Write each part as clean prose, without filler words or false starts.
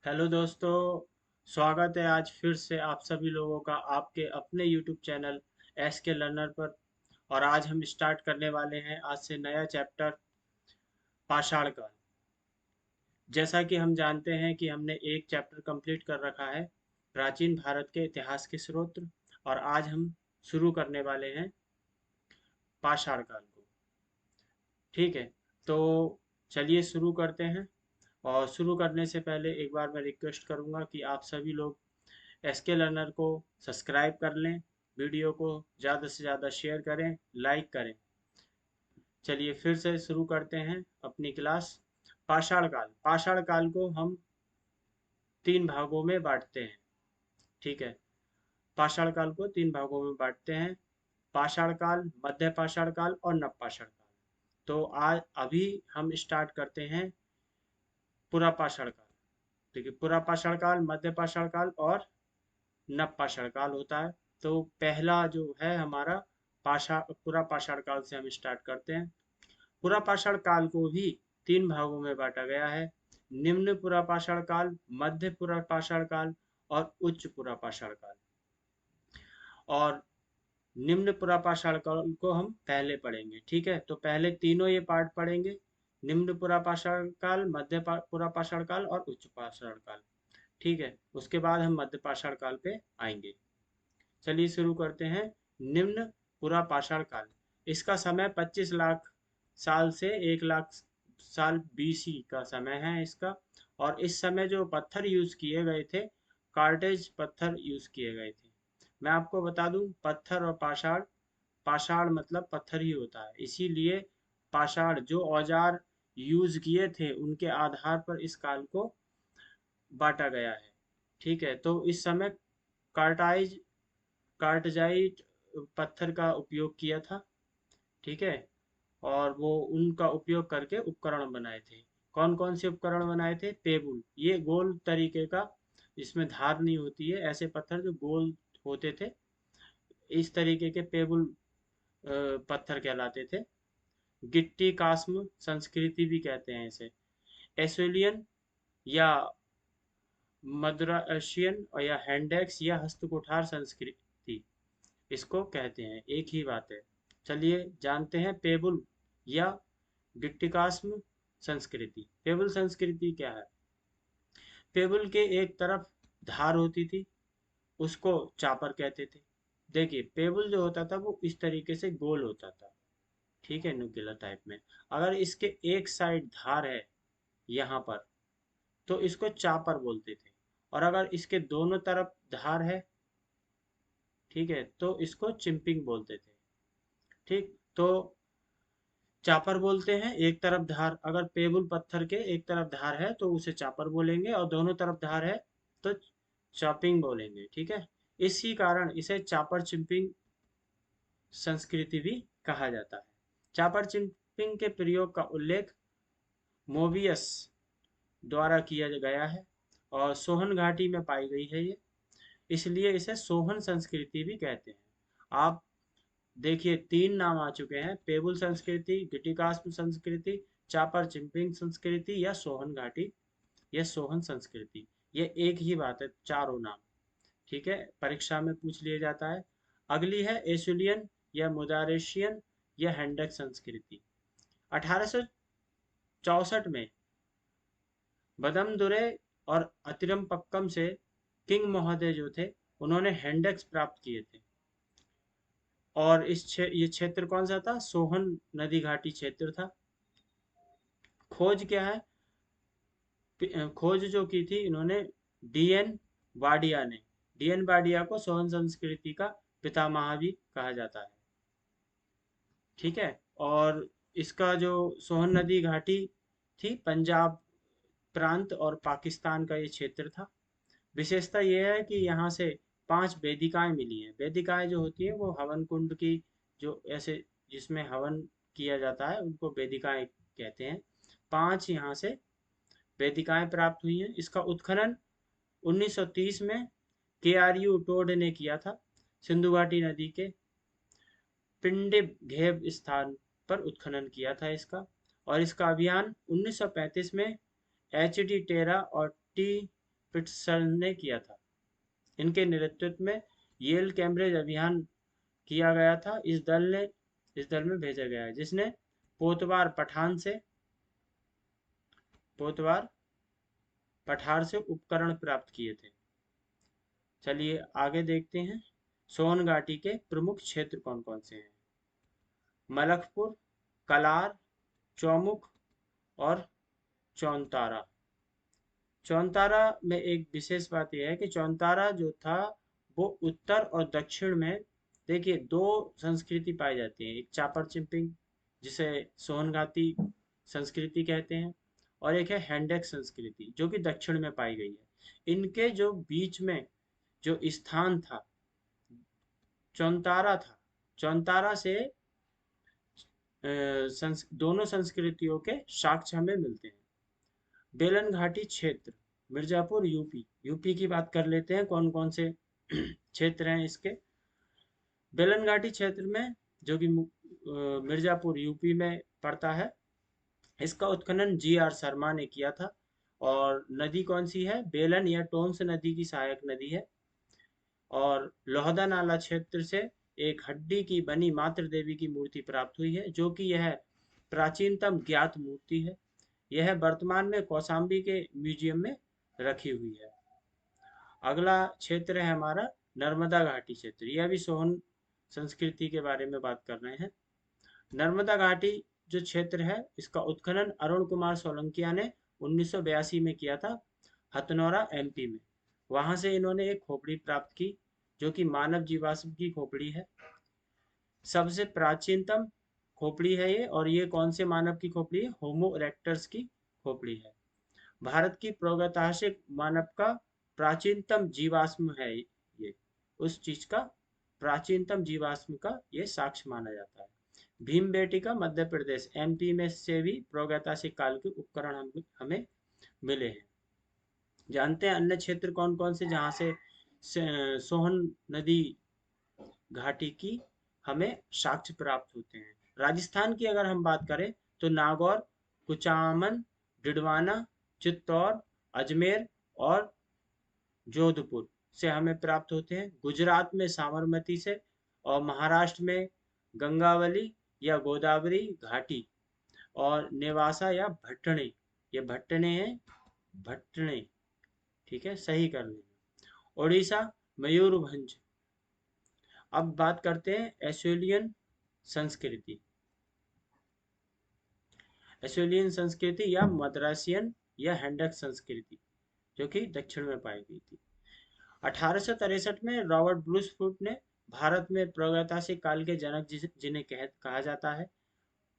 Hello दोस्तों। स्वागत है आज फिर से आप सभी लोगों का आपके अपने YouTube चैनल एस के लर्नर पर। और आज हम स्टार्ट करने वाले हैं आज से नया चैप्टर पाषाण काल। जैसा कि हम जानते हैं कि हमने एक चैप्टर कंप्लीट कर रखा है प्राचीन भारत के इतिहास के स्रोत। और आज हम शुरू करने वाले हैं पाषाण काल को। ठीक है, तो चलिए शुरू करते हैं। और शुरू करने से पहले एक बार मैं रिक्वेस्ट करूंगा कि आप सभी लोग एसके लर्नर को सब्सक्राइब कर लें, वीडियो को ज़्यादा से ज़्यादा शेयर करें, लाइक करें। चलिए फिर से शुरू करते हैं अपनी क्लास। पाषाण काल, पाषाण काल को हम तीन भागों में बांटते हैं। ठीक है, पाषाण काल को तीन भागों में बांटते हैं: पाषाण काल, मध्य पाषाण काल और नव पाषाण काल। तो आज अभी हम स्टार्ट करते हैं पुरा पाषाण काल। ठीक है, पुरा पाषाण काल, मध्य पाषाण काल और नव पाषाण काल होता है। तो पहला जो है हमारा पूरा पाषाण काल से हम स्टार्ट करते हैं। पूरा पाषाण काल को भी तीन भागों में बांटा गया है: निम्न पुरा पाषाण काल, मध्य पुरा पाषाण काल और उच्च पुरा पाषाण काल। और निम्न पुरा पाषाण काल को हम पहले पढ़ेंगे। ठीक है, तो पहले तीनों ये पार्ट पढ़ेंगे: निम्न पुरा पाषाण काल, मध्य पुरा पाषाण काल और उच्च पाषाण काल। ठीक है, उसके बाद हम मध्य पाषाण काल पे आएंगे। चलिए शुरू करते हैं। निम्न पुरा पाषाण काल, इसका समय 25 लाख साल से 1 लाख साल बीसी का समय है इसका। और इस समय जो पत्थर यूज किए गए थे, कार्टेज पत्थर यूज किए गए थे। मैं आपको बता दूं, पत्थर और पाषाण, पाषाण मतलब पत्थर ही होता है, इसीलिए पाषाण जो औजार यूज किए थे उनके आधार पर इस काल को बांटा गया है। ठीक है, तो इस समय कार्टाइज कार्टजाइट पत्थर का उपयोग किया था। ठीक है, और वो उनका उपयोग करके उपकरण बनाए थे। कौन कौन से उपकरण बनाए थे? पेबुल, ये गोल तरीके का, इसमें धार नहीं होती है, ऐसे पत्थर जो गोल होते थे, इस तरीके के पेबुल पत्थर कहलाते थे। गिट्टी कास्म संस्कृति भी कहते हैं इसे। एस्वेलियन या मद्रासियन या हैंडेक्स या हस्तकुठार संस्कृति इसको कहते हैं, एक ही बात है। चलिए जानते हैं पेबुल या गिट्टिकास्म संस्कृति। पेबुल संस्कृति क्या है? पेबुल के एक तरफ धार होती थी, उसको चापर कहते थे। देखिए, पेबुल जो होता था वो इस तरीके से गोल होता था। ठीक है, नुकीला टाइप में। अगर इसके एक साइड धार है यहाँ पर, तो इसको चापर बोलते थे। और अगर इसके दोनों तरफ धार है, ठीक है, तो इसको चिंपिंग बोलते थे। ठीक, तो चापर बोलते हैं एक तरफ धार, अगर पेबुल पत्थर के एक तरफ धार है तो उसे चापर बोलेंगे, और दोनों तरफ धार है तो चॉपिंग बोलेंगे। ठीक है, इसी कारण इसे चापर चिंपिंग संस्कृति भी कहा जाता है। चापर चिंपिंग के प्रयोग का उल्लेख मोबियस द्वारा किया गया है, और सोहन घाटी में पाई गई है ये, इसलिए इसे सोहन संस्कृति भी कहते हैं। आप देखिए, तीन नाम आ चुके हैं: पेबुल संस्कृति, गिटिकास्म संस्कृति, चापर चिंपिंग संस्कृति या सोहन घाटी या सोहन संस्कृति। ये एक ही बात है, चारों नाम। ठीक है, परीक्षा में पूछ लिया जाता है। अगली है एसुलियन या मुदारेशियन या हैंडक संस्कृति। 1864 में बदमदुरै और अतिरमपक्कम से किंग महोदय जो थे, उन्होंने हैंडक्स प्राप्त किए थे। और ये क्षेत्र कौन सा था? सोहन नदी घाटी क्षेत्र था। खोज क्या है? खोज जो की थी इन्होंने डीएन वाडिया ने। डीएन वाडिया को सोहन संस्कृति का पितामह भी कहा जाता है। ठीक है, और इसका जो सोहन नदी घाटी थी, पंजाब प्रांत और पाकिस्तान का ये क्षेत्र था। विशेषता यह है कि यहाँ से 5 वेदिकाएं मिली हैं। वेदिकाएं जो होती हैं वो हवन कुंड की, जो ऐसे जिसमें हवन किया जाता है, उनको वेदिकाएं कहते हैं। 5 यहाँ से वेदिकाएं प्राप्त हुई हैं। इसका उत्खनन 1930 में केआरयू टोड ने किया था, सिंधु घाटी नदी के पिंडिब घेब स्थान पर उत्खनन किया था इसका। और इसका अभियान 1935 में एच डी टेरा और टी पिट्सलन ने किया था। इनके नेतृत्व में येल कैम्ब्रिज अभियान किया गया था। इस दल में भेजा गया है जिसने पोतवार पठान से पोतवार पठार से उपकरण प्राप्त किए थे। चलिए आगे देखते हैं, सोन घाटी के प्रमुख क्षेत्र कौन कौन से हैं। मलकपुर, कलार, चौमुख और चौनतारा। चौनतारा में एक विशेष बात यह है कि चौनतारा जो था वो उत्तर और दक्षिण में, देखिए दो संस्कृति पाई जाती है, एक चापर चिंपिंग जिसे सोनगाती संस्कृति कहते हैं और एक है हैंडेक संस्कृति जो कि दक्षिण में पाई गई है। इनके जो बीच में जो स्थान था चौनतारा था, चौनतारा से दोनों संस्कृतियों के साक्ष्य हमें मिलते हैं। बेलन घाटी क्षेत्र, मिर्जापुर यूपी। यूपी की बात कर लेते हैं, कौन कौन से क्षेत्र हैं इसके। बेलन घाटी क्षेत्र में जो कि मिर्जापुर यूपी में पड़ता है, इसका उत्खनन जी आर शर्मा ने किया था। और नदी कौन सी है, बेलन या टोंस नदी की सहायक नदी है। और लोहदा नाला क्षेत्र से एक हड्डी की बनी मातृ देवी की मूर्ति प्राप्त हुई है जो कि यह प्राचीनतम ज्ञात मूर्ति है। यह वर्तमान में कौशाम्बी के म्यूजियम में रखी हुई है। अगला क्षेत्र है हमारा नर्मदा घाटी क्षेत्र। यह भी सोहन संस्कृति के बारे में बात कर रहे हैं। नर्मदा घाटी जो क्षेत्र है इसका उत्खनन अरुण कुमार सोलंकिया ने 1982 में किया था, हथनौरा एमपी में। वहां से इन्होंने एक खोपड़ी प्राप्त की जो कि मानव जीवाश्म की खोपड़ी है। सबसे प्राचीनतम खोपड़ी है ये, और ये कौन से मानव की खोपड़ी है, होमो इरेक्टस की खोपड़ी है। भारत की प्रागैतिहासिक मानव का प्राचीनतम जीवाश्म है ये, उस चीज का प्राचीनतम जीवाश्म का ये साक्ष्य माना जाता है। भीमबेटका मध्य प्रदेश एमपी में से भी प्रागैतिहासिक काल के उपकरण हमें मिले हैं। जानते हैं अन्य क्षेत्र कौन कौन से जहाँ से सोहन नदी घाटी की हमें साक्ष्य प्राप्त होते हैं। राजस्थान की अगर हम बात करें तो नागौर, कुचामन, डिडवाना, चित्तौड़, अजमेर और जोधपुर से हमें प्राप्त होते हैं। गुजरात में साबरमती से, और महाराष्ट्र में गंगावली या गोदावरी घाटी, और नेवासा या भट्टणे, ये भट्टणे है, भट्टणे, ठीक है, सही कर लेना। उड़ीसा मयूरभंज। अब बात करते हैं एशोलियन संस्कृति। एशोलियन संस्कृति या मद्रासियन या हैंडक संस्कृति जो कि दक्षिण में पाई गई थी। 1863 में रॉबर्ट ब्रूस फूट ने भारत में प्रागैतिहासिक काल के जनक जिन्हें कहा जाता है,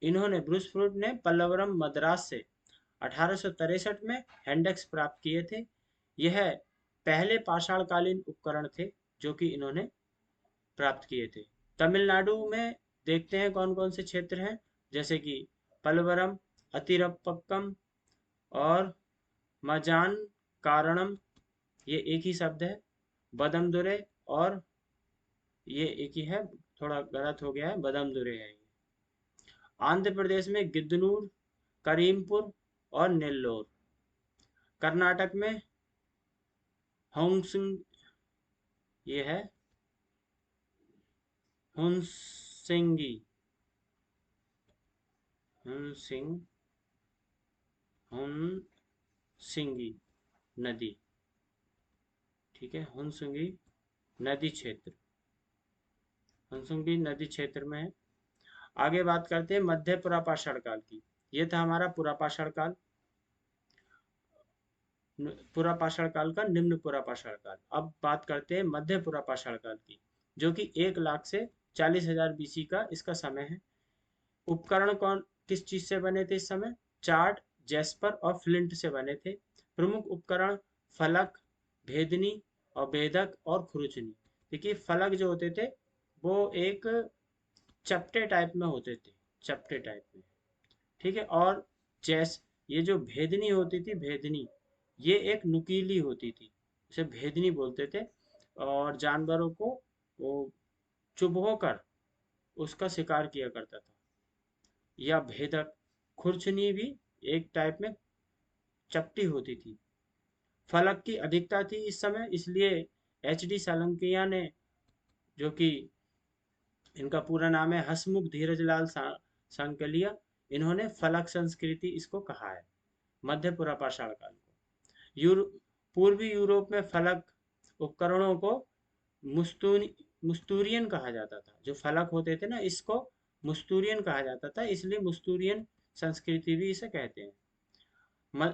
इन्होंने ब्रूस फूट ने पल्लवरम मद्रास से 1863 में हैंडक्स प्राप्त किए थे। यह पहले पाषाणकालीन उपकरण थे जो कि इन्होंने प्राप्त किए थे। तमिलनाडु में देखते हैं कौन कौन से क्षेत्र हैं, जैसे कि पलवरम, अतिरपक्कम और मजान कारणम, ये एक ही शब्द है। बदमदुरे, और ये एक ही है, थोड़ा गलत हो गया है, बदमदुरे है। आंध्र प्रदेश में गिद्धनूर, करीमपुर और नेल्लोर। कर्नाटक में होंसिंग, ये है हुनसिंगी, हुनसिंग हुनसिंगी नदी, ठीक है, हुनसिंगी नदी क्षेत्र, हुनसिंगी नदी क्षेत्र में है। आगे बात करते हैं मध्य पुरापाषाण काल की। ये था हमारा पुरापाषाण काल, पुरापाषाण काल का निम्न पुरापाषाण काल। अब बात करते हैं मध्य पुरापाषाण काल की, जो कि 1 लाख से 40,000 बीसी का इसका समय है। उपकरण कौन किस चीज से बने थे इस समय, चार्ट, जैस्पर और फ्लिंट से बने थे। प्रमुख उपकरण फलक, भेदनी और भेदक और खुरचनी। देखिए फलक जो होते थे वो एक चपटे टाइप में होते थे, चपटे टाइप में, ठीक है। और जैस ये जो भेदनी होती थी, भेदनी ये एक नुकीली होती थी, इसे भेदनी बोलते थे, और जानवरों को वो चुभो कर उसका शिकार किया करता था। या भेदक, खुरचनी भी एक टाइप में चपटी होती थी, फलक की अधिकता थी इस समय, इसलिए एच डी सालंकिया ने, जो कि इनका पूरा नाम है हसमुख धीरजलाल सांकलिया, इन्होंने फलक संस्कृति इसको कहा है, मध्य पुरापाषाण काल को। पूर्वी यूरोप में फलक उपकरणों को मुस्तूनी मुस्तूरियन कहा जाता था। जो फलक होते थे ना, इसको मुस्तूरियन कहा जाता था, इसलिए मुस्तूरियन संस्कृति भी इसे कहते हैं।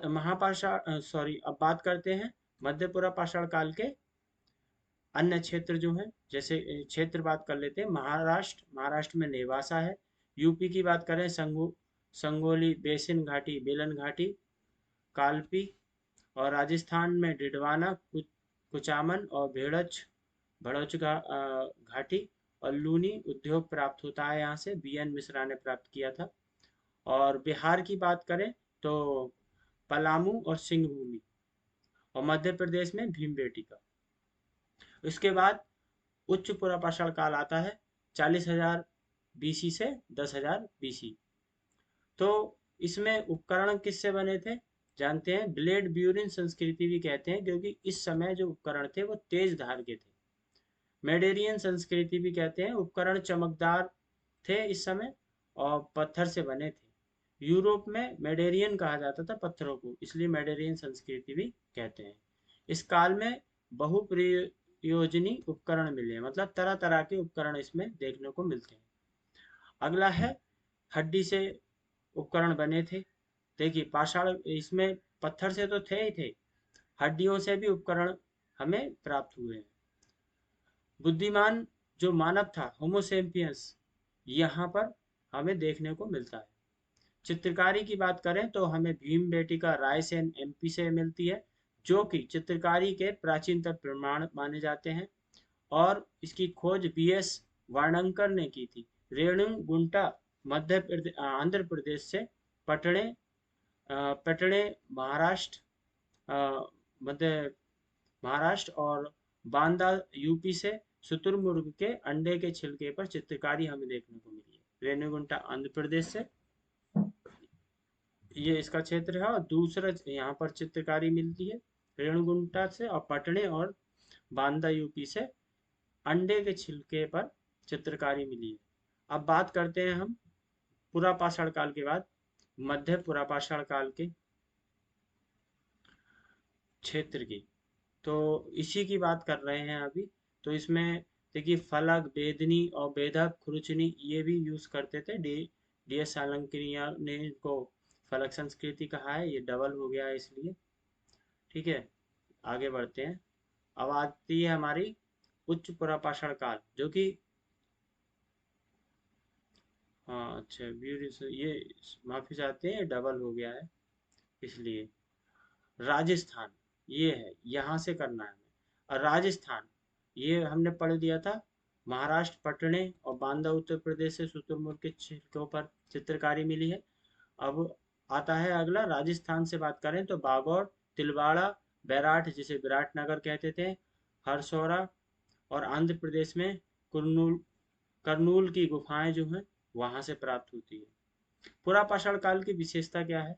महापाषाण सॉरी, अब बात करते हैं मध्यपुरा पाषाण काल के अन्य क्षेत्र जो हैं। जैसे क्षेत्र बात कर लेते हैं। महाराष्ट्र में नेवासा है। यूपी की बात करें, संगोली, बेसिन घाटी, बेलन घाटी, कालपी। और राजस्थान में डिडवाना, कुचामन और भड़ोच घाटी और लूनी उद्योग प्राप्त होता है। यहाँ से बी एन मिश्रा ने प्राप्त किया था। और बिहार की बात करें तो पलामू और सिंहभूमि, और मध्य प्रदेश में भीमबेटका। इसके बाद उच्च पुरापाषाण काल आता है 40,000 बीसी से 10,000 बीसी। तो इसमें उपकरण किससे बने थे जानते हैं। ब्लेड ब्यूरिन संस्कृति भी कहते हैं, क्योंकि इस समय जो उपकरण थे वो तेज धार के थे। मेडेरियन संस्कृति भी कहते हैं, उपकरण चमकदार थे इस समय और पत्थर से बने थे। यूरोप में मेडेरियन कहा जाता था पत्थरों को, इसलिए मेडेरियन संस्कृति भी कहते हैं। इस काल में बहुप्रयोजनी उपकरण मिले, मतलब तरह तरह के उपकरण इसमें देखने को मिलते हैं। अगला है हड्डी से उपकरण बने थे। देखिए पाषाण इसमें पत्थर से तो थे ही थे, हड्डियों से भी उपकरण हमें प्राप्त हुए हैं। बुद्धिमान जो मानव था, होमोसेपियंस, यहाँ पर हमें देखने को मिलता है। चित्रकारी की बात करें तो हमें भीमबेटका रायसेन एमपी से मिलती है, जो कि चित्रकारी के प्राचीनतम प्रमाण माने जाते हैं। और इसकी खोज बी एस वाणंकर ने की थी। रेणुगुंटा आंध्र प्रदेश से, पटने पटने महाराष्ट्र, मध्य महाराष्ट्र, और बांदा यूपी से शुतुरमुर्ग के अंडे के छिलके पर चित्रकारी हमें देखने को मिली है। रेणुगुंटा आंध्र प्रदेश से ये इसका क्षेत्र है, और दूसरा यहाँ पर चित्रकारी मिलती है रेणुगुंटा से, और पटने और बांदा यूपी से अंडे के छिलके पर चित्रकारी मिली है। अब बात करते हैं हम पुरापाषाण काल के बाद मध्य पुरापाषाण काल के क्षेत्र की। तो इसी की बात कर रहे हैं अभी। तो इसमें देखिए फलक, बेदनी और बेधक, खुरचनी ये भी यूज करते थे। डी एस सालंकिया ने इनको फलक संस्कृति कहा है, ये डबल हो गया है इसलिए। ठीक है, आगे बढ़ते हैं। अब आती है हमारी उच्च पुरापाषाण काल, जो कि हाँ अच्छा ये माफी चाहते हैं, डबल हो गया है इसलिए। राजस्थान ये है, यहाँ से करना है हमें। और राजस्थान ये हमने पढ़ दिया था। महाराष्ट्र पटने और बांदा उत्तर प्रदेश से शुतुरमुर्ग के छिलकों पर चित्रकारी मिली है। अब आता है अगला, राजस्थान से बात करें तो बागौर, तिलवाड़ा, बैराठ जिसे विराटनगर कहते थे, हरसौरा, और आंध्र प्रदेश में कुर्नूल करनूल की गुफाएं जो हैं वहां से प्राप्त होती है। पुरापाषाण काल की विशेषता क्या है।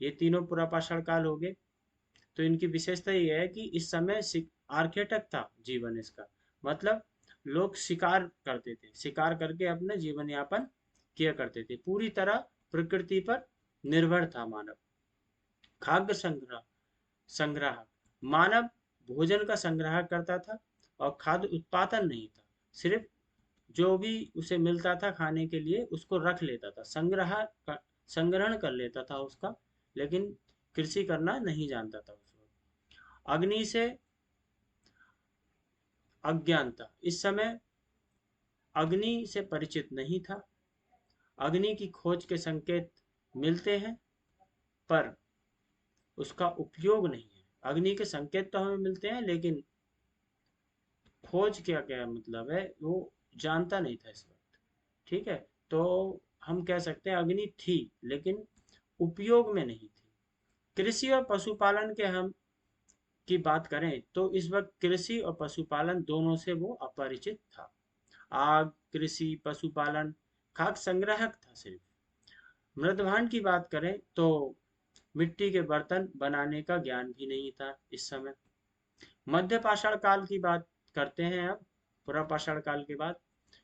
ये तीनों पुरापाषाण काल हो गए। तो इनकी विशेषता ये है कि इस समय आर्किटेक्ट था जीवन इसका, मतलब लोग शिकार करते थे, शिकार करके अपने जीवन यापन किया करते थे। पूरी तरह प्रकृति पर निर्भर था मानव। खाद्य संग्रह, मानव भोजन का संग्रह करता था और खाद्य उत्पादन नहीं था। सिर्फ जो भी उसे मिलता था खाने के लिए उसको रख लेता था, संग्रहण कर लेता था उसका, लेकिन कृषि करना नहीं जानता था उस वक्त। अग्नि से अज्ञानता, इस समय अग्नि से परिचित नहीं था। अग्नि की खोज के संकेत मिलते हैं, पर उसका उपयोग नहीं है। अग्नि के संकेत तो हमें मिलते हैं, लेकिन खोज क्या क्या मतलब है वो जानता नहीं था इस वक्त। ठीक है, तो हम कह सकते हैं अग्नि थी, लेकिन उपयोग में नहीं थी। कृषि और पशुपालन के हम की बात करें तो इस वक्त कृषि और पशुपालन दोनों से वो अपरिचित था। आग, कृषि, पशुपालन, खाद्य संग्राहक था सिर्फ। मृदभांड की बात करें तो मिट्टी के बर्तन बनाने का ज्ञान भी नहीं था इस समय। मध्य पाषाण काल की बात करते हैं अब, पूरा पाषाण काल के बाद,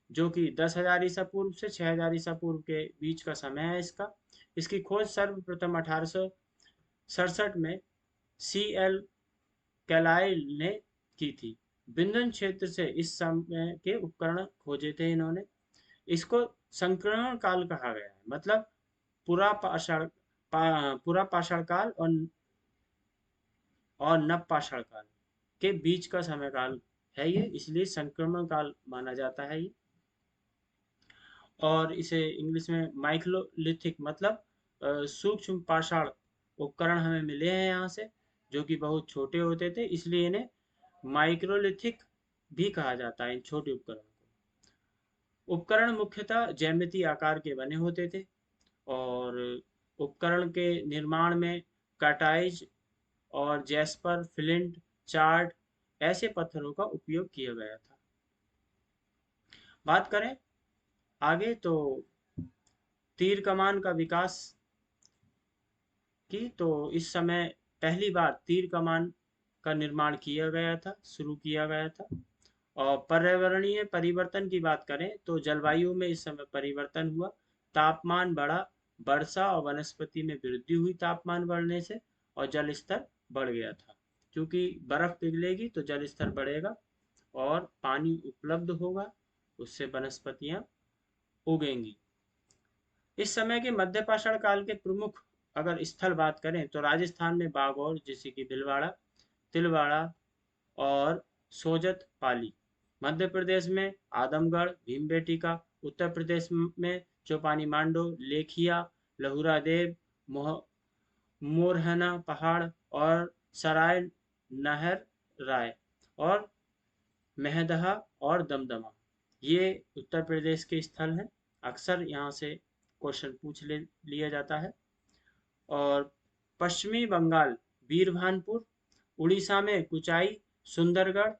जो कि 10,000 ईसा पूर्व से 6,000 ईसा पूर्व के बीच का समय है इसका। इसकी खोज सर्वप्रथम 1867 में सी एल कैलाइल ने की थी। विंध्यन क्षेत्र से इस समय के उपकरण खोजे थे इन्होंने। इसको संक्रमण काल कहा गया है, मतलब पूरा पाषाण पूरा पाषाण काल और नव पाषाण काल के बीच का समय काल है ये, इसलिए संक्रमण काल माना जाता है ये। और इसे इंग्लिश में माइक्रोलिथिक, मतलब सूक्ष्म पाषाण उपकरण हमें मिले हैं यहाँ से, जो कि बहुत छोटे होते थे, इसलिए इन्हें माइक्रोलिथिक भी कहा जाता है इन छोटे उपकरणों को। उपकरण मुख्यतः ज्यामितीय आकार के बने होते थे, और उपकरण के निर्माण में काटाइज और जैस्पर, फ्लिंट, चार्ट ऐसे पत्थरों का उपयोग किया गया था। बात करें आगे तो तीर कमान का विकास की, तो इस समय पहली बार तीर कमान का निर्माण किया गया था, शुरू किया गया था। और पर्यावरणीय परिवर्तन की बात करें तो जलवायु में इस समय परिवर्तन हुआ, तापमान बढ़ा, वर्षा और वनस्पति में वृद्धि हुई तापमान बढ़ने से, और जल स्तर बढ़ गया था, क्योंकि बर्फ पिघलेगी तो जल स्तर बढ़ेगा और पानी उपलब्ध होगा, उससे वनस्पतियां उगेंगी। इस समय के मध्य पाषाण काल के प्रमुख अगर स्थल बात करें तो राजस्थान में बागौर, जैसे कि भिलवाड़ा, तिलवाड़ा और सोजत पाली। मध्य प्रदेश में आदमगढ़, भीमबेटका। उत्तर प्रदेश में चौपानी मांडो, लेखिया, लहुरा देव, मोरहना पहाड़ और सराय नहर राय और मेहदहा और दमदमा, ये उत्तर प्रदेश के स्थल हैं। अक्सर यहाँ से क्वेश्चन पूछ लिया जाता है। और पश्चिमी बंगाल वीरभानपुर, उड़ीसा में कुचाई, सुंदरगढ़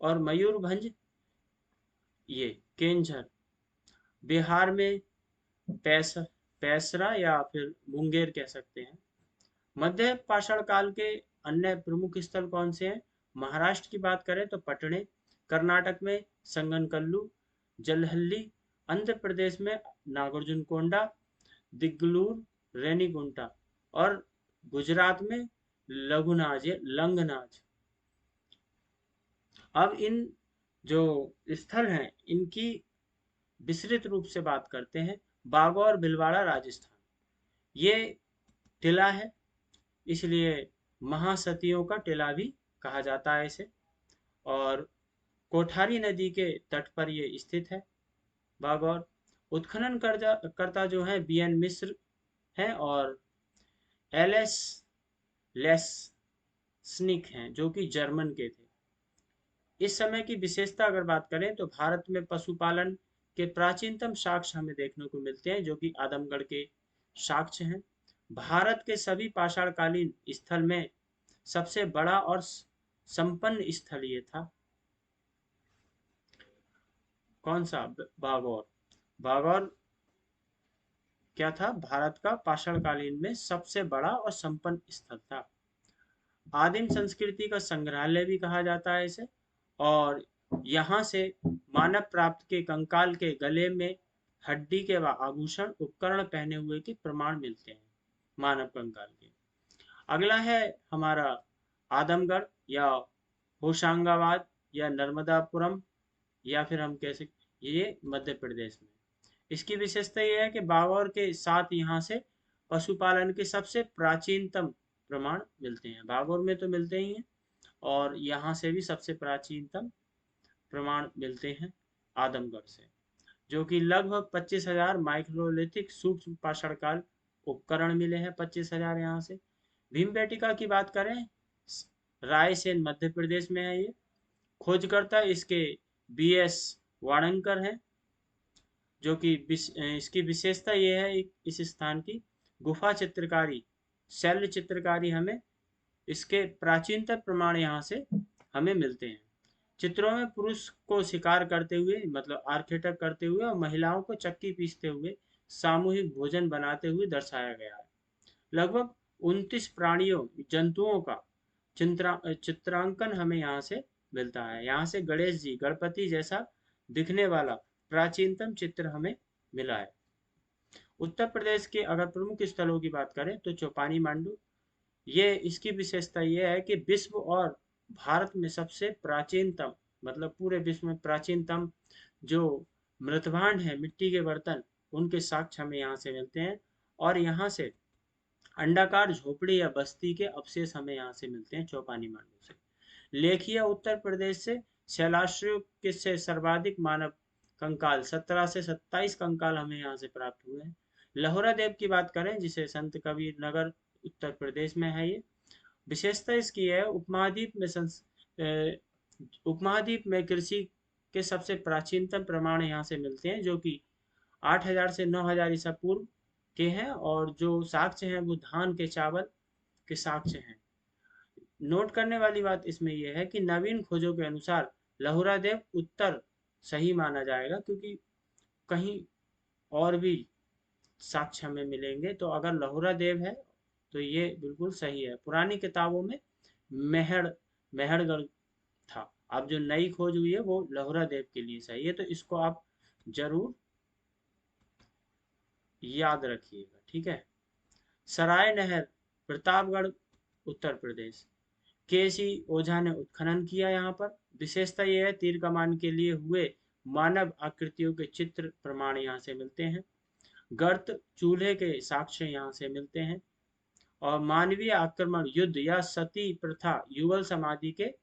और मयूरभंज, ये केंझर, बिहार में पैसरा या फिर मुंगेर कह सकते हैं। मध्य पाषाण काल के अन्य प्रमुख स्थल कौन से हैं? महाराष्ट्र की बात करें तो पटने, कर्नाटक में संगनकल्लू, जलहल्ली, आंध्र प्रदेश में नागार्जुनकोंडा, दिगलूर, रेनीगुंटा, और गुजरात में लंगनाज। अब इन जो स्थल हैं इनकी विस्तृत रूप से बात करते हैं। बागौर भिलवाड़ा राजस्थान, ये टिला है, इसलिए महासतियों का टिला भी कहा जाता है इसे। और कोठारी नदी के तट पर ये स्थित है बागौर। उत्खनन करता जो है बीएन मिश्र हैं, और एलएस लेस्निक हैं, जो कि जर्मन के थे। इस समय की विशेषता अगर बात करें तो भारत में पशुपालन के प्राचीनतम साक्ष्य हमें देखने को मिलते हैं, जो कि आदमगढ़ के साक्ष्य हैं। भारत के सभी पाषाणकालीन स्थल में सबसे बड़ा और संपन्न स्थल ये था। कौन सा? बागौर। बागौर क्या था? भारत का पाषाणकालीन में सबसे बड़ा और संपन्न स्थल था। आदिम संस्कृति का संग्रहालय भी कहा जाता है इसे। और यहाँ से मानव प्राप्त के कंकाल के गले में हड्डी के आभूषण, उपकरण पहने हुए के प्रमाण मिलते हैं मानव कंकाल के। अगला है हमारा आदमगढ़ या होशंगाबाद या नर्मदापुरम, या फिर हम कह सकते ये मध्य प्रदेश में। इसकी विशेषता यह है कि बागौर के साथ यहाँ से पशुपालन के सबसे प्राचीनतम प्रमाण मिलते हैं। बागौर में तो मिलते ही हैं, और यहाँ से भी सबसे प्राचीनतम प्रमाण मिलते हैं आदमगढ़ से, जो कि लगभग 25,000 माइक्रोलिथिक सूक्ष्म पाषाण काल उपकरण मिले हैं। 25,000 यहाँ से। भीमबेटका की बात करें, रायसेन मध्य प्रदेश में है ये। खोजकर्ता इसके BS वाणंकर हैं, जो कि इसकी विशेषता ये है इस स्थान की गुफा चित्रकारी, शैल चित्रकारी, हमें इसके प्राचीनतम प्रमाण यहाँ से हमें मिलते हैं। चित्रों में पुरुष को शिकार करते हुए, मतलब आर्केटर करते हुए, और महिलाओं को चक्की पीसते हुए सामूहिक भोजन बनाते हुए दर्शाया गया है। लगभग 29 प्राणियों जंतुओं का चित्रांकन हमें यहाँ से मिलता है। यहाँ से गणेश जी गणपति जैसा दिखने वाला प्राचीनतम चित्र हमें मिला है। उत्तर प्रदेश के अगर प्रमुख स्थलों की बात करें तो चौपानी मांडू, ये इसकी विशेषता ये है कि विश्व और भारत में सबसे प्राचीनतम, मतलब पूरे विश्व में प्राचीनतम जो मृतभांड है, मिट्टी के बर्तन, उनके साक्ष्य हमें यहाँ से मिलते हैं। और यहाँ से अंडाकार झोपड़ी या बस्ती के अवशेष हमें यहाँ से मिलते हैं चौपानी मांडू से। लेखिया उत्तर प्रदेश से शैलाश्रयों के से सर्वाधिक मानव कंकाल 17 से 27 कंकाल हमें यहाँ से प्राप्त हुए हैं। लहोरा देव की बात करें, जिसे संत कबीर नगर उत्तर प्रदेश में है, ये विशेषता इसकी है उपमहाद्वीप में कृषि के सबसे प्राचीनतम प्रमाण यहाँ से मिलते हैं, जो कि 8000 से 9000 ईसा पूर्व के हैं। और जो साक्ष्य हैं वो धान के चावल के साक्ष्य हैं। नोट करने वाली बात इसमें यह है कि नवीन खोजों के अनुसार लहुरा देव उत्तर सही माना जाएगा, क्योंकि कहीं और भी साक्ष्य हमें मिलेंगे। तो अगर लहुरा देव है तो ये बिल्कुल सही है। पुरानी किताबों में मेहड़ मेहड़गढ़ था। अब जो नई खोज हुई है वो लहुरा देव के लिए सही है, तो इसको आप जरूर याद रखिएगा, ठीक है। सराय नहर, प्रतापगढ़, उत्तर प्रदेश। केसी ओझा ने उत्खनन किया यहाँ पर। विशेषता यह है तीर कमान के लिए हुए मानव आकृतियों के चित्र प्रमाण यहाँ से मिलते हैं। गर्त चूल्हे के साक्ष्य यहाँ से मिलते हैं। और मानवीय आक्रमण, युद्ध या सती प्रथा युगल समाधि के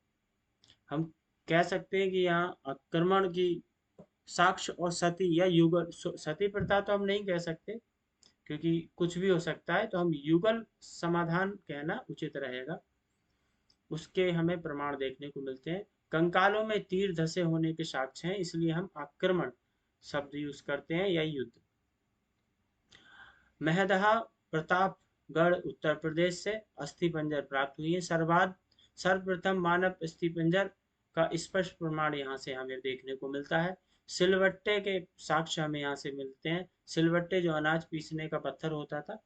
हम कह सकते हैं कि यहाँ आक्रमण की साक्ष्य और सती या युगल, सती प्रथा तो हम नहीं कह सकते क्योंकि कुछ भी हो सकता है, तो हम युगल समाधान कहना उचित रहेगा। उसके हमें प्रमाण देखने को मिलते हैं। कंकालों में तीर धसे होने के साक्ष्य हैं, इसलिए हम आक्रमण शब्द यूज करते हैं या युद्ध। महदहा प्रतापगढ़ उत्तर प्रदेश से अस्थि पंजर प्राप्त हुई है। सर्वप्रथम मानव अस्थि पंजर का स्पष्ट प्रमाण यहाँ से हमें देखने को मिलता है। सिलवट्टे के साक्ष्य हमें यहाँ से मिलते हैं। सिलवट्टे जो अनाज पीसने का पत्थर होता था,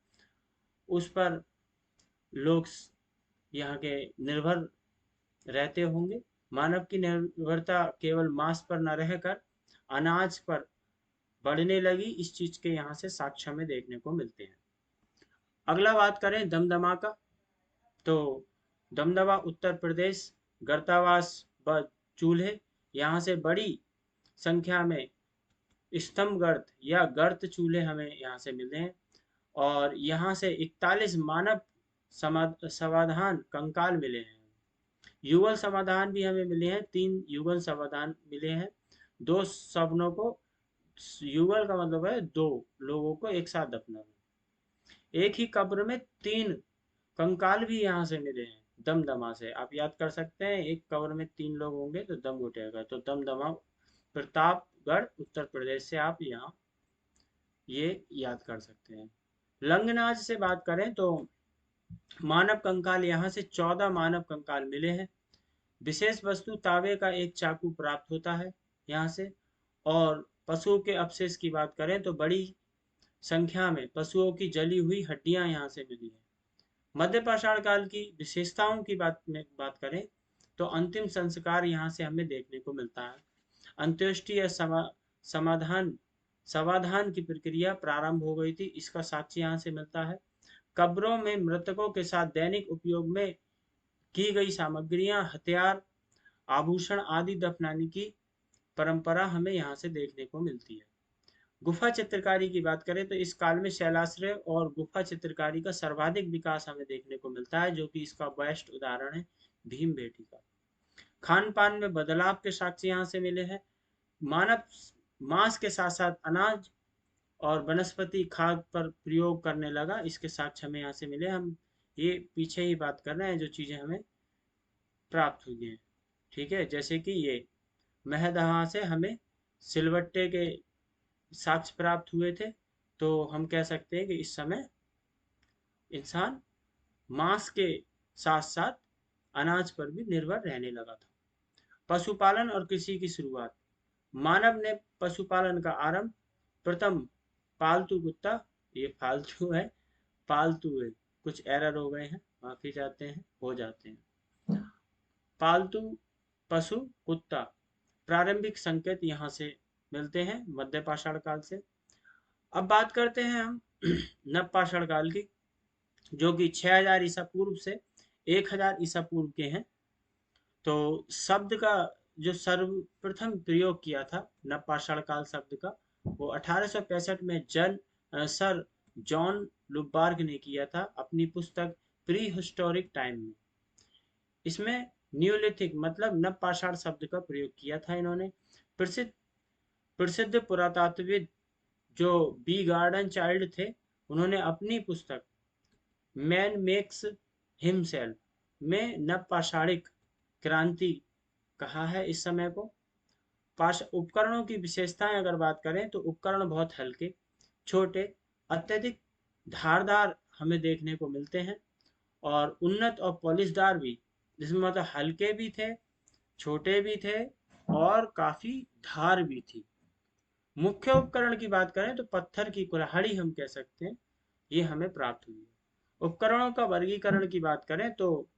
उस पर लोग यहाँ के निर्भर रहते होंगे। मानव की निर्भरता केवल मांस पर न रहकर अनाज पर बढ़ने लगी, इस चीज के यहाँ से साक्ष्य हमें देखने को मिलते हैं। अगला बात करें दमदमा का, तो दमदमा उत्तर प्रदेश, गर्तावास व चूल्हे, यहाँ से बड़ी संख्या में स्तंभ गर्त या गर्त चूल्हे हमें यहाँ से मिले हैं। और यहाँ से 41 मानव समाधान कंकाल मिले हैं। युगल समाधान भी हमें मिले हैं, 3 युगल समाधान मिले हैं। 2 सवनों को, युगल का मतलब है 2 लोगों को एक साथ दफनाना। एक ही कब्र में 3 कंकाल भी यहाँ से मिले हैं दमदमा से। आप याद कर सकते हैं, एक कब्र में 3 लोग होंगे तो दम घुटेगा। तो दमदमा प्रतापगढ़ उत्तर प्रदेश से आप यहाँ ये याद कर सकते हैं। लंगनाज से बात करें तो मानव कंकाल, यहाँ से 14 मानव कंकाल मिले हैं। विशेष वस्तु तावे का एक चाकू प्राप्त होता है यहाँ से। और पशुओं के अवशेष की बात करें तो बड़ी संख्या में पशुओं की जली हुई हड्डियां यहाँ से मिली है। मध्य पाषाण काल की विशेषताओं की बात करें तो अंतिम संस्कार यहाँ से हमें देखने को मिलता है। अंत्येष्टि या समाधान समाधान की प्रक्रिया प्रारंभ हो गई थी, इसका साक्ष्य यहाँ से मिलता है। कब्रों में मृतकों के साथ दैनिक उपयोग में की गई सामग्रियां, हथियार, आभूषण आदि दफनाने की परंपरा हमें यहाँ से देखने को मिलती है। गुफा चित्रकारी की बात करें तो इस काल में शैलाश्रय और गुफा चित्रकारी का सर्वाधिक विकास हमें देखने को मिलता है, जो कि इसका बेस्ट उदाहरण है भीमबेटका का। खान पान में बदलाव के साक्ष्य यहाँ से मिले हैं। मानव मांस के साथ साथ अनाज और वनस्पति खाद पर प्रयोग करने लगा, इसके साक्ष्य हमें यहाँ से मिले। हम ये पीछे ही बात कर रहे हैं जो चीजें हमें प्राप्त हुई हैं, ठीक है। जैसे कि ये महदहा से हमें सिलवट्टे के साक्ष्य प्राप्त हुए थे, तो हम कह सकते हैं कि इस समय इंसान मांस के साथ साथ अनाज पर भी निर्भर रहने लगा था। पशुपालन और कृषि की शुरुआत, मानव ने पशुपालन का आरंभ प्रथम पालतू कुत्ता, ये फालतू है, पालतू है, कुछ एरर हो गए हैं, माफी चाहते हैं, हो जाते हैं। पालतू पशु कुत्ता, प्रारंभिक संकेत यहाँ से मिलते हैं मध्य पाषाण काल से। अब बात करते हैं हम नव पाषाण काल की, जो कि 6000 ईसा पूर्व से 1000 ईसा पूर्व के हैं। तो शब्द का जो सर्वप्रथम प्रयोग किया था नवपाषाण काल शब्द का, वो 1865 में सर जॉन लुबार्ग ने किया था अपनी पुस्तक प्री हिस्टोरिक टाइम में। इसमें न्यूलिथिक मतलब नवपाषाण शब्द का प्रयोग किया था इन्होंने। प्रसिद्ध प्रसिद्ध पुरातत्वविद जो बी गार्डन चाइल्ड थे, उन्होंने अपनी पुस्तक मैन मेक्स हिमसेल्फ में नवपाषाणिक क्रांति कहा है इस समय को। उपकरणों की विशेषताएं अगर बात करें तो उपकरण बहुत हल्के, छोटे, अत्यधिक धारदार हमें देखने को मिलते हैं, और उन्नत और पॉलिशदार भी, जिसमें मतलब हल्के भी थे, छोटे भी थे, और काफी धार भी थी। मुख्य उपकरण की बात करें तो पत्थर की कुल्हाड़ी हम कह सकते हैं, ये हमें प्राप्त हुई है। उपकरणों का वर्गीकरण की बात करें तो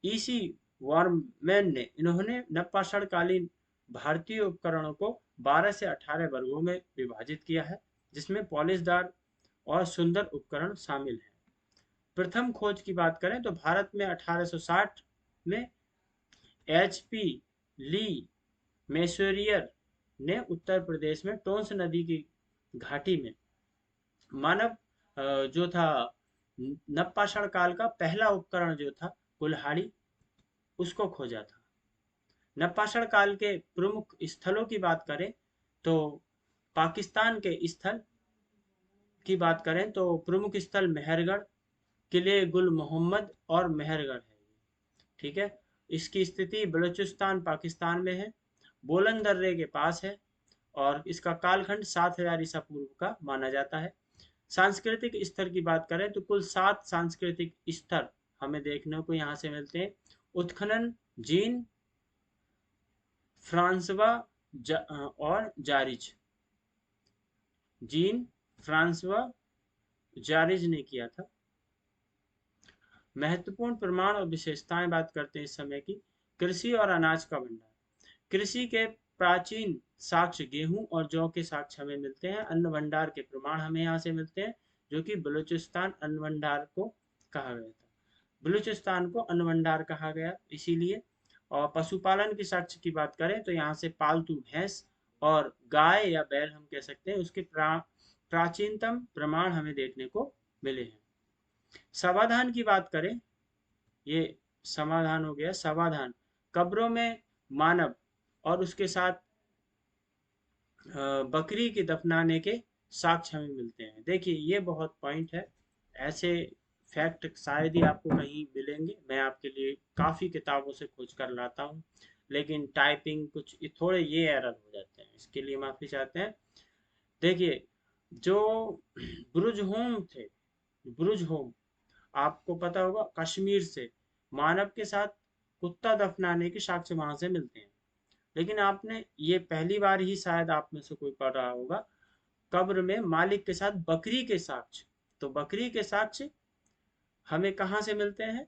ईसी वॉर्मैन ने इन्होंने नवपाषाण कालीन भारतीय उपकरणों को 12 से 18 वर्गों में विभाजित किया है, जिसमें पॉलिशदार और सुंदर उपकरण शामिल हैं। प्रथम खोज की बात करें तो भारत में 1860 में एचपी ली मेसोरियर ने उत्तर प्रदेश में टोंस नदी की घाटी में मानव जो था नवपाषाण काल का पहला उपकरण जो था कुल्हाड़ी, उसको खोजा था। नवपाषाण काल के प्रमुख स्थलों की बात करें तो पाकिस्तान के स्थल की बात करें तो प्रमुख स्थल मेहरगढ़, किले गुल मोहम्मद और मेहरगढ़ है। ठीक है, इसकी स्थिति बलूचिस्तान पाकिस्तान में है, बोलन दर्रे के पास है, और इसका कालखंड 7000 ईसा पूर्व का माना जाता है। सांस्कृतिक स्तर की बात करें तो कुल 7 सांस्कृतिक स्तर हमें देखने को यहाँ से मिलते हैं। उत्खनन जीन, फ्रांसवा और जारिज, जीन फ्रांसवा जारिज ने किया था। महत्वपूर्ण प्रमाण और विशेषताएं बात करते हैं इस समय की। कृषि और अनाज का भंडार, कृषि के प्राचीन साक्ष्य गेहूं और जौ के साक्ष्य हमें मिलते हैं। अन्न भंडार के प्रमाण हमें यहाँ से मिलते हैं, जो कि बलूचिस्तान अन्न भंडार को कहा गया था। बलूचिस्तान को अन्न भंडार कहा गया इसीलिए। और पशुपालन के साक्ष्य की बात करें तो यहाँ से पालतू भैंस और गाय या बैल हम कह सकते हैं, उसके प्राचीनतम प्रमाण हमें देखने को मिले हैं। समाधान की बात करें, ये समाधान हो गया। समाधान कब्रों में मानव और उसके साथ बकरी के दफनाने के साक्ष्य हमें मिलते हैं। देखिए ये बहुत पॉइंट है, ऐसे फैक्ट शायद ही आपको कहीं मिलेंगे। मैं आपके लिए काफ़ी किताबों से खोज कर लाता हूँ, लेकिन टाइपिंग कुछ थोड़े ये एरर हो जाते हैं, इसके लिए माफ़ी चाहते हैं। देखिए जो ब्रुज होम थे, ब्रुज होम आपको पता होगा कश्मीर से मानव के साथ कुत्ता दफनाने के साक्ष्य वहां से मिलते हैं। लेकिन आपने ये पहली बार ही शायद आप में से कोई पढ़ रहा होगा, कब्र में मालिक के साथ बकरी के साक्ष्य। तो बकरी के साक्ष्य हमें कहाँ से मिलते हैं?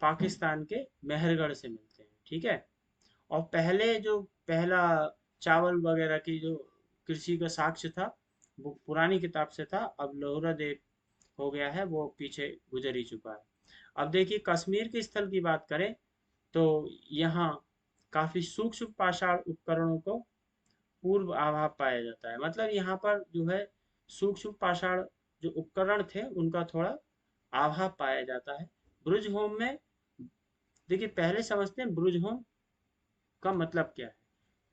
पाकिस्तान के मेहरगढ़ से मिलते हैं। ठीक है, और पहले जो पहला चावल वगैरह की जो कृषि का साक्ष्य था, वो पुरानी किताब से था, अब लोहरा देव हो गया है, वो पीछे गुजर ही चुका है। अब देखिए कश्मीर के स्थल की बात करें तो यहाँ काफी सूक्ष्म पाषाण उपकरणों को पूर्व आभाव पाया जाता है। मतलब यहाँ पर जो है सूक्ष्म पाषाण जो उपकरण थे उनका थोड़ा आभाव पाया जाता है। ब्रुज होम में देखिए, पहले समझते हैं ब्रुज होम का मतलब क्या है।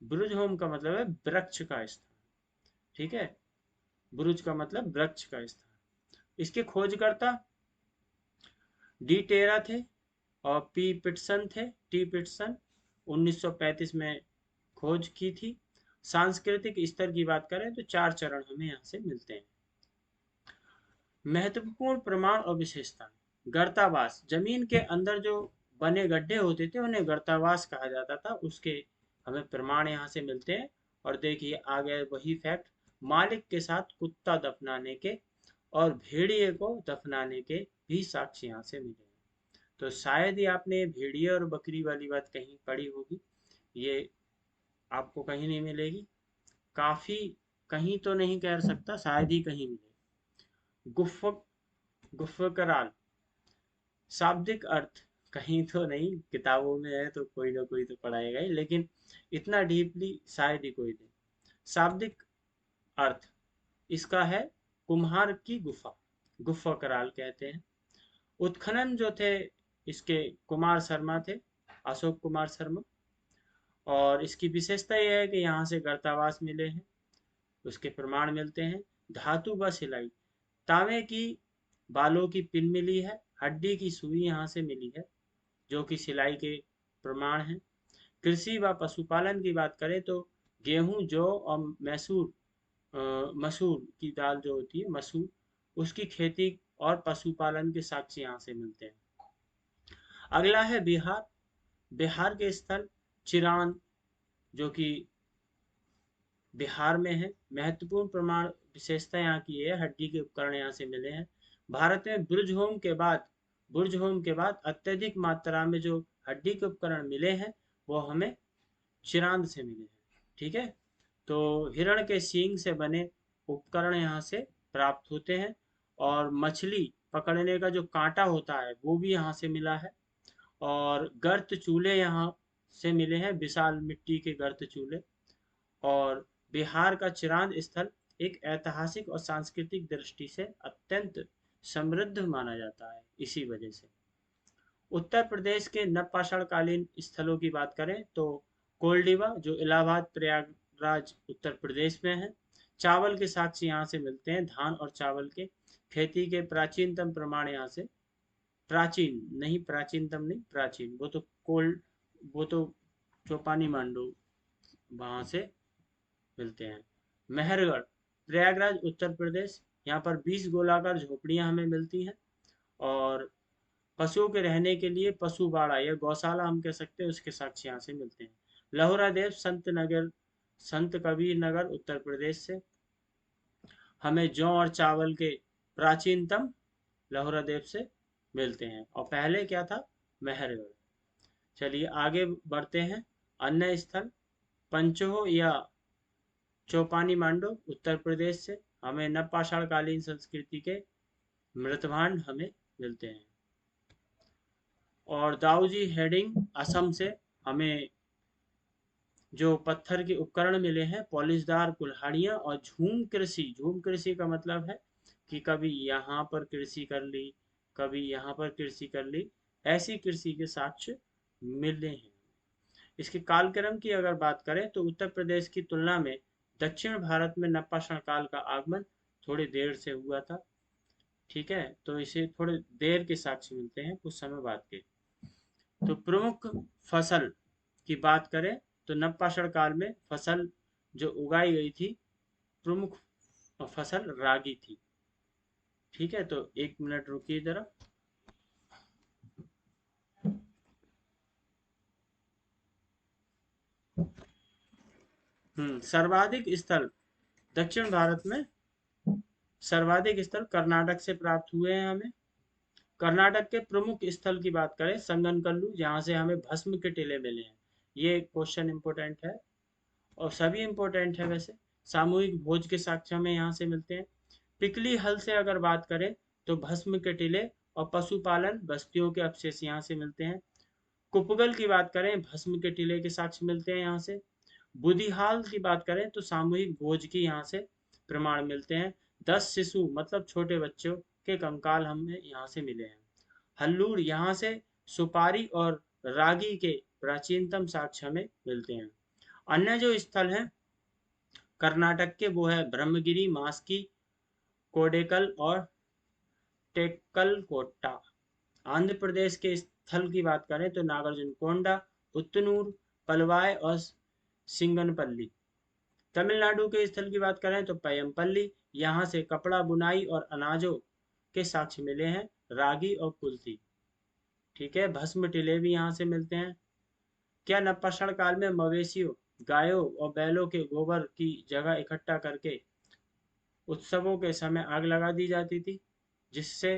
ब्रुज होम का मतलब है वृक्ष का स्थान। ठीक है, ब्रुज का मतलब वृक्ष का स्थान। इसके खोजकर्ता डी टेरा थे और पी पिटसन थे, टी पिटसन 1935 में खोज की थी। सांस्कृतिक स्तर की बात करें तो 4 चरण हमें यहाँ से मिलते हैं। महत्वपूर्ण प्रमाण और विशेषता, गर्तावास, जमीन के अंदर जो बने गड्ढे होते थे उन्हें गर्तावास कहा जाता था, उसके हमें प्रमाण यहाँ से मिलते हैं। और देखिए आ गया वही फैक्ट, मालिक के साथ कुत्ता दफनाने के और भेड़िए को दफनाने के भी साक्ष्य यहाँ से मिले हैं। तो शायद ही आपने भेड़िए और बकरी वाली बात कहीं पढ़ी होगी, ये आपको कहीं नहीं मिलेगी। काफी, कहीं तो नहीं कह सकता, शायद ही कहीं मिले। गुफ गुफकराल, शाब्दिक अर्थ कहीं तो नहीं, किताबों में है तो कोई ना कोई तो पढ़ाएगा ही, लेकिन इतना डीपली शायद ही कोई दे। शाब्दिक अर्थ इसका है कुम्हार की गुफा, गुफा कराल कहते हैं। उत्खनन जो थे इसके कुमार शर्मा थे, अशोक कुमार शर्मा। और इसकी विशेषता यह है कि यहाँ से गर्तावास मिले हैं, उसके प्रमाण मिलते हैं। धातु व सिलाई, तांबे की बालों की पिन मिली है, हड्डी की सुई यहाँ से मिली है, जो कि सिलाई के प्रमाण हैं। कृषि व पशुपालन की बात करें तो गेहूं, जौ और मसूर की दाल जो होती है, मसूर, उसकी खेती और पशुपालन के साक्ष्य यहाँ से मिलते हैं। अगला है बिहार। बिहार के स्थल चिरान, जो कि बिहार में है। महत्वपूर्ण प्रमाण विशेषता यहाँ की है, हड्डी के उपकरण यहाँ से मिले हैं। भारत में बुर्ज होम के बाद अत्यधिक मात्रा में जो हड्डी के उपकरण मिले हैं वो हमें चिरांद से मिले हैं। ठीक है, तो हिरण के सींग से बने उपकरण यहाँ से प्राप्त होते हैं। और मछली पकड़ने का जो कांटा होता है वो भी यहाँ से मिला है। और गर्त चूल्हे यहाँ से मिले हैं, विशाल मिट्टी के गर्त चूल्हे। और बिहार का चिरांद स्थल एक ऐतिहासिक और सांस्कृतिक दृष्टि से अत्यंत समृद्ध माना जाता है इसी वजह से। उत्तर प्रदेश के नवपाषाण कालीन स्थलों की बात करें तो कोल्डिवा, जो इलाहाबाद प्रयागराज उत्तर प्रदेश में है। चावल के साक्ष्य यहाँ से मिलते हैं, धान और चावल के खेती के प्राचीनतम प्रमाण यहाँ से, प्राचीन नहीं, प्राचीनतम नहीं, प्राचीन, वो तो चौपानी मांडू वहां से मिलते हैं। मेहरगढ़, प्रयागराज उत्तर प्रदेश, यहाँ पर 20 गोलाकार झोपड़ियां हमें मिलती हैं। और पशुओं के रहने के लिए पशु बाड़ा या गौशाला हम कह सकते हैं, उसके साक्ष्य यहाँ से मिलते हैं। लहुरा देव, संत कबीर नगर उत्तर प्रदेश से हमें जौ और चावल के प्राचीनतम लहुरा देव से मिलते हैं। और पहले क्या था, मेहरगढ़। चलिए आगे बढ़ते हैं। अन्य स्थल पंचहो या चौपानी मांडो उत्तर प्रदेश से हमें नवपाषाण कालीन संस्कृति के मृतभांड हमें मिलते हैं। और दाऊजी हेडिंग असम से हमें जो पत्थर के उपकरण मिले हैं, पॉलिशदार कुल्हाड़ियाँ और झूम कृषि का मतलब है कि कभी यहाँ पर कृषि कर ली, कभी यहाँ पर कृषि कर ली, ऐसी कृषि के साक्ष्य मिले हैं। इसके कालक्रम की अगर बात करें तो उत्तर प्रदेश की तुलना में दक्षिण भारत में नवपाषाण काल का आगमन थोड़ी देर से हुआ था। ठीक है, तो इसे थोड़े देर के साक्ष्य मिलते हैं, कुछ समय बाद के। तो प्रमुख फसल की बात करें तो नवपाषाण काल में फसल जो उगाई गई थी, प्रमुख फसल रागी थी। ठीक है, तो एक मिनट रुकिए जरा। सर्वाधिक स्थल दक्षिण भारत में, सर्वाधिक स्थल कर्नाटक से प्राप्त हुए हैं हमें। कर्नाटक के प्रमुख स्थल की बात करें, संगनकल्लू, जहां से हमें भस्म के टीले मिले हैं। ये क्वेश्चन इंपोर्टेंट है और सभी इंपोर्टेंट है वैसे। सामूहिक भोज के साक्ष्य हमें यहाँ से मिलते हैं। पिकली हल से अगर बात करें तो भस्म के टीले और पशुपालन बस्तियों के अवशेष यहाँ से मिलते हैं। कुपगल की बात करें, भस्म के टीले के साक्ष्य मिलते हैं यहाँ से। बुधिहाल की बात करें तो सामूहिक भोज की यहाँ से प्रमाण मिलते हैं। 10 शिशु मतलब छोटे बच्चों के कंकाल हमें यहाँ से मिले हैं। हल्लूर, यहाँ से सुपारी और रागी के प्राचीनतम साक्ष्य हमें मिलते हैं। अन्य जो स्थल हैं कर्नाटक के वो है ब्रह्मगिरी, मास्की, कोडेकल और टेक्कलकोट्टा। आंध्र प्रदेश के स्थल की बात करें तो नागार्जुन कोंडा, पुत्तनूर, पलवाय और सिंगनपल्ली। तमिलनाडु के स्थल की बात करें तो पयमपल्ली, यहाँ से कपड़ा बुनाई और अनाजों के साक्ष्य मिले हैं, रागी और कुल्थी। ठीक है, भस्म टीले भी यहाँ से मिलते हैं। क्या नवपाषाण काल में मवेशियों, गायों और बैलों के गोबर की जगह इकट्ठा करके उत्सवों के समय आग लगा दी जाती थी, जिससे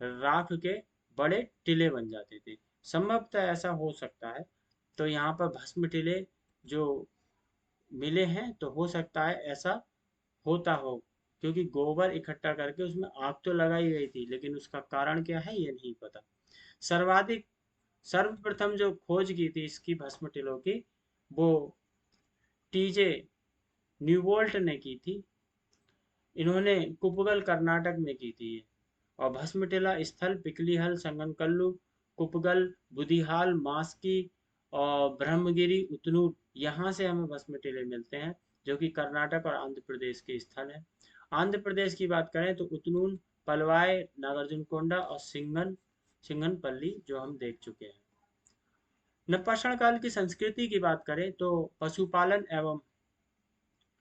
राख के बड़े टीले बन जाते थे। संभवतः ऐसा हो सकता है। तो यहाँ पर भस्म टीले जो मिले हैं, तो हो सकता है ऐसा होता हो, क्योंकि गोबर इकट्ठा करके उसमें आग तो लगाई गई थी, लेकिन उसका कारण क्या है ये नहीं पता। सर्वाधिक सर्वप्रथम जो खोज की थी इसकी भस्म टिलों की, वो टीजे न्यूवोल्ट ने की थी। इन्होंने कुपगल कर्नाटक में की थी ये। और भस्मटिला स्थल पिकलीहल, संगनकल्लू, कुपगल, बुदिहाल, मास्की और ब्रह्मगिरी, उतनूर, यहाँ से हमें भस्मटिले मिलते हैं, जो कि कर्नाटक और आंध्र प्रदेश के स्थल हैं। आंध्र प्रदेश की बात करें तो उतनूर, पलवाय, नागार्जुनकोंडा और सिंगनपल्ली जो हम देख चुके हैं। नपाषाण काल की संस्कृति की बात करें तो पशुपालन एवं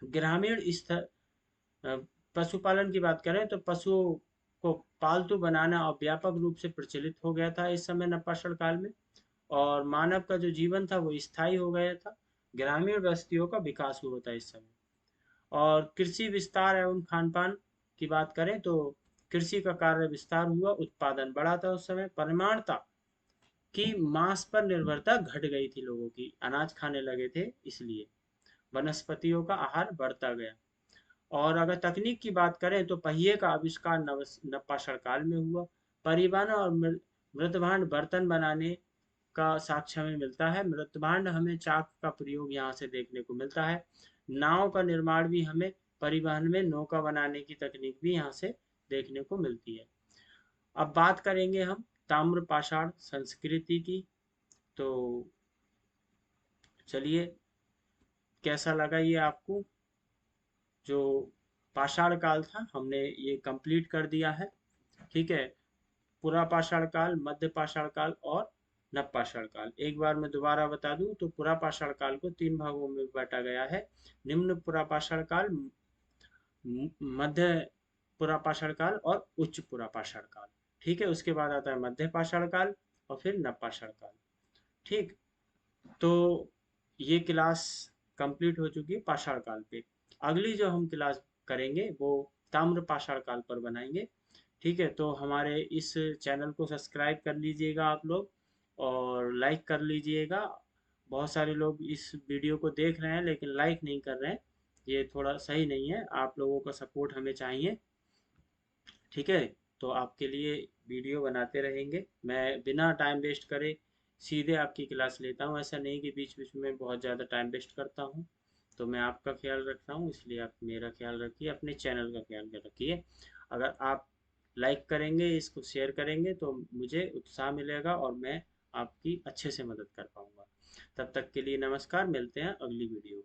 ग्रामीण स्तर पशुपालन की बात करें तो पशुओं को पालतू बनाना और व्यापक रूप से प्रचलित हो गया था इस समय नपाषाण काल में। और मानव का जो जीवन था वो स्थायी हो गया था। ग्रामीण बस्तियों का विकास हुआ था इस समय। और कृषि विस्तार एवं खान पान की बात करें तो कृषि का कार्य विस्तार हुआ, उत्पादन बढ़ा था उस समय। परिमाणता की मांस पर निर्भरता घट गई थी, लोगों की अनाज खाने लगे थे इसलिए। वनस्पतियों का आहार बढ़ता गया। और अगर तकनीक की बात करें तो पहिए का आविष्कार नवपाषाण काल में हुआ। परिवहन और मृतभांड बर्तन बनाने का साक्ष्य हमें मिलता है। मृतभांड हमें चाक का प्रयोग यहाँ से देखने को मिलता है। नाव का निर्माण भी हमें परिवहन में नौका बनाने की तकनीक भी यहाँ से देखने को मिलती है। अब बात करेंगे हम ताम्रपाषाण संस्कृति की। तो चलिए, कैसा लगा ये आपको? जो पाषाण काल था हमने ये कंप्लीट कर दिया है। ठीक है। पुरा पाषाण काल, मध्य पाषाण काल और नवपाषाण काल। एक बार मैं दोबारा बता दूं तो पुरा पाषाण काल को 3 भागों में बांटा गया है। निम्न पुरा पाषाण काल, मध्य पुरा पाषाण काल और उच्च पुरा पाषाण काल। ठीक है। उसके बाद आता है मध्य पाषाण काल और फिर नवपाषाण काल। ठीक। तो ये क्लास कंप्लीट हो चुकी है पाषाण काल पे। अगली जो हम क्लास करेंगे वो ताम्र पाषाण काल पर बनाएंगे। ठीक है। तो हमारे इस चैनल को सब्सक्राइब कर लीजिएगा आप लोग, और लाइक कर लीजिएगा। बहुत सारे लोग इस वीडियो को देख रहे हैं लेकिन लाइक नहीं कर रहे हैं, ये थोड़ा सही नहीं है। आप लोगों का सपोर्ट हमें चाहिए। ठीक है। तो आपके लिए वीडियो बनाते रहेंगे। मैं बिना टाइम वेस्ट करे सीधे आपकी क्लास लेता हूँ। ऐसा नहीं कि बीच बीच में बहुत ज़्यादा टाइम वेस्ट करता हूँ। तो मैं आपका ख्याल रख रहा हूँ, इसलिए आप मेरा ख्याल रखिए, अपने चैनल का ख्याल रखिए। अगर आप लाइक करेंगे, इसको शेयर करेंगे तो मुझे उत्साह मिलेगा और मैं आपकी अच्छे से मदद कर पाऊँगा। तब तक के लिए नमस्कार, मिलते हैं अगली वीडियो में।